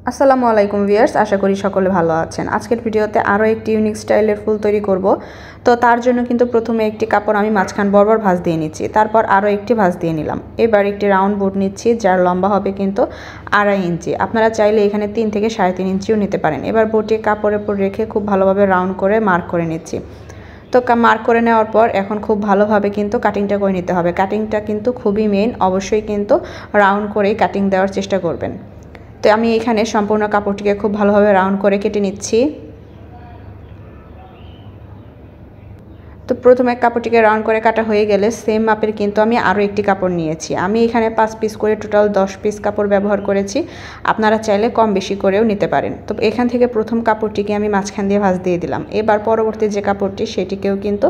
আসসালামু আলাইকুম ভিউয়ার্স, আশা করি সকলে ভালো আছেন। আজকের ভিডিওতে আরও একটি ইউনিক স্টাইলের ফুল তৈরি করব। তো তার জন্য কিন্তু প্রথমে একটি কাপড় আমি মাঝখান বরাবর ভাঁজ দিয়ে নিচ্ছি, তারপর আরও একটি ভাঁজ দিয়ে নিলাম। এবার একটি রাউন্ড বোর্ড নিচ্ছি যার লম্বা হবে কিন্তু 2.5 ইঞ্চি। আপনারা চাইলে এখানে 3 থেকে 3.5 ইঞ্চিও নিতে পারেন। এবার বোর্ডটি কাপড়ের উপর রেখে খুব ভালোভাবে রাউন্ড করে মার্ক করে নিচ্ছি। তো মার্ক করে নেওয়ার পর এখন খুব ভালোভাবে কিন্তু কাটিংটা করে নিতে হবে। কাটিংটা কিন্তু খুবই মেইন, অবশ্যই কিন্তু রাউন্ড করেই কাটিং দেওয়ার চেষ্টা করবেন। তো আমি এখানে সম্পূর্ণ কাপড়টিকে খুব ভালোভাবে রাউন্ড করে কেটে নিচ্ছি। তো প্রথমে কাপড়টিকে রাউন্ড করে কাটা হয়ে গেলে সেম মাপের কিন্তু আমি আরও একটি কাপড় নিয়েছি। আমি এখানে 5 পিস করে টোটাল 10 পিস কাপড় ব্যবহার করেছি। আপনারা চাইলে কম বেশি করেও নিতে পারেন। তো এখান থেকে প্রথম কাপড়টিকে আমি মাঝখান দিয়ে ভাঁজ দিয়ে দিলাম। এবার পরবর্তী যে কাপড়টি সেটিকেও কিন্তু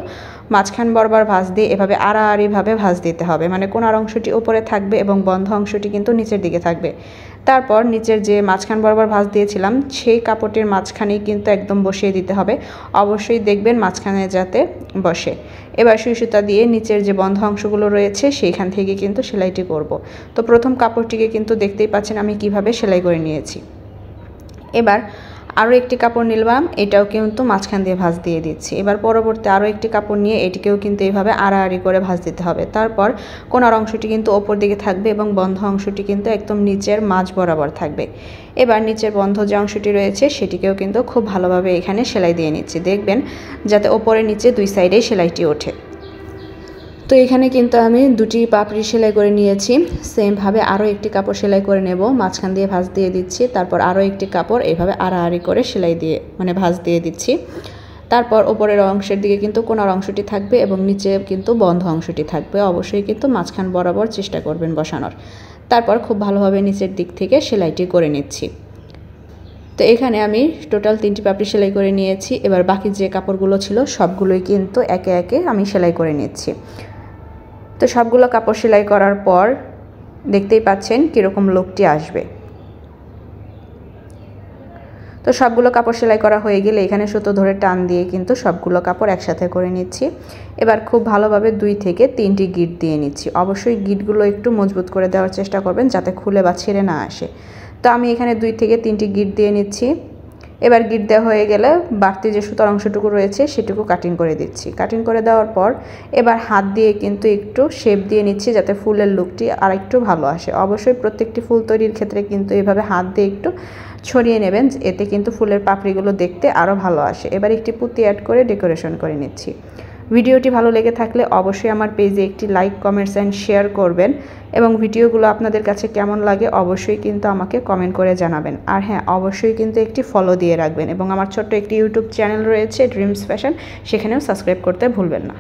মাঝখান বরাবর ভাঁজ দিয়ে এভাবে আড়াআড়িভাবে ভাঁজ দিতে হবে, মানে কোনার অংশটি উপরে থাকবে এবং বন্ধ অংশটি কিন্তু নিচের দিকে থাকবে। তারপর নিচের যে মাঝখান বরাবর ভাঁজ দিয়েছিলাম সেই কাপড়টির মাঝখানেই কিন্তু একদম বসিয়ে দিতে হবে। অবশ্যই দেখবেন মাঝখানে যাতে বসে। এবার সুই সুতা দিয়ে নিচের যে বন্ধ অংশগুলো রয়েছে সেইখান থেকে কিন্তু সেলাইটি করব। তো প্রথম কাপড়টিকে কিন্তু দেখতেই পাচ্ছেন আমি কিভাবে সেলাই করে নিয়েছি। এবার আরও একটি কাপড় নিলাম, এটাও কিন্তু মাঝখান দিয়ে ভাঁজ দিয়ে দিচ্ছি। এবার পরবর্তী আরও একটি কাপড় নিয়ে এটিকেও কিন্তু এইভাবে আড়াআড়ি করে ভাঁজ দিতে হবে। তারপর কোনার অংশটি কিন্তু ওপর দিকে থাকবে এবং বন্ধ অংশটি কিন্তু একদম নিচের মাঝ বরাবর থাকবে। এবার নিচের বন্ধ যে অংশটি রয়েছে সেটিকেও কিন্তু খুব ভালোভাবে এখানে সেলাই দিয়ে নিচ্ছি। দেখবেন যাতে ওপরে নিচে দুই সাইডেই সেলাইটি ওঠে। তো এখানে কিন্তু আমি দুটি পাপড়ি সেলাই করে নিয়েছি। সেমভাবে আরও একটি কাপড় সেলাই করে নেব, মাঝখান দিয়ে ভাঁজ দিয়ে দিচ্ছি। তারপর আরও একটি কাপড় এভাবে আড়াআড়ি করে সেলাই দিয়ে ভাঁজ দিয়ে দিচ্ছি। তারপর ওপরের অংশের দিকে কিন্তু কোনার অংশটি থাকবে এবং নিচে কিন্তু বন্ধ অংশটি থাকবে। অবশ্যই কিন্তু মাঝখান বরাবর চেষ্টা করবেন বসানোর। তারপর খুব ভালোভাবে নিচের দিক থেকে সেলাইটি করে নিচ্ছি। তো এখানে আমি টোটাল 3টি পাপড়ি সেলাই করে নিয়েছি। এবার বাকি যে কাপড়গুলো ছিল সবগুলোই কিন্তু একে একে আমি সেলাই করে নিচ্ছি। তো সবগুলো কাপড় সেলাই করার পর দেখতেই পাচ্ছেন কীরকম লুকটি আসবে। তো সবগুলো কাপড় সেলাই করা হয়ে গেলে এখানে সুতো ধরে টান দিয়ে কিন্তু সবগুলো কাপড় একসাথে করে নিচ্ছি। এবার খুব ভালোভাবে 2 থেকে 3টি গিট দিয়ে নিচ্ছি। অবশ্যই গিটগুলো একটু মজবুত করে দেওয়ার চেষ্টা করবেন যাতে খুলে বা ছিঁড়ে না আসে। তো আমি এখানে 2 থেকে 3টি গিট দিয়ে নিচ্ছি। এবার গিট দেওয়া হয়ে গেলে বাড়তি যে সুতার অংশটুকু রয়েছে সেটুকু কাটিং করে দিচ্ছি। কাটিং করে দেওয়ার পর এবার হাত দিয়ে কিন্তু একটু শেপ দিয়ে নিচ্ছি যাতে ফুলের লুকটি আর একটু ভালো আসে। অবশ্যই প্রত্যেকটি ফুল তৈরির ক্ষেত্রে কিন্তু এভাবে হাত দিয়ে একটু ছড়িয়ে নেবেন, এতে কিন্তু ফুলের পাপড়িগুলো দেখতে আরও ভালো আসে। এবার একটি পুঁতি অ্যাড করে ডেকোরেশন করে নিচ্ছি। ভিডিওটি ভালো লেগে থাকলে অবশ্যই আমার পেজে একটি লাইক, কমেন্টস অ্যান্ড শেয়ার করবেন এবং ভিডিওগুলো আপনাদের কাছে কেমন লাগে অবশ্যই কিন্তু আমাকে কমেন্ট করে জানাবেন। আর হ্যাঁ, অবশ্যই কিন্তু একটি ফলো দিয়ে রাখবেন এবং আমার ছোট্ট একটি ইউটিউব চ্যানেল রয়েছে ড্রিমস ফ্যাশন, সেখানেও সাবস্ক্রাইব করতে ভুলবেন না।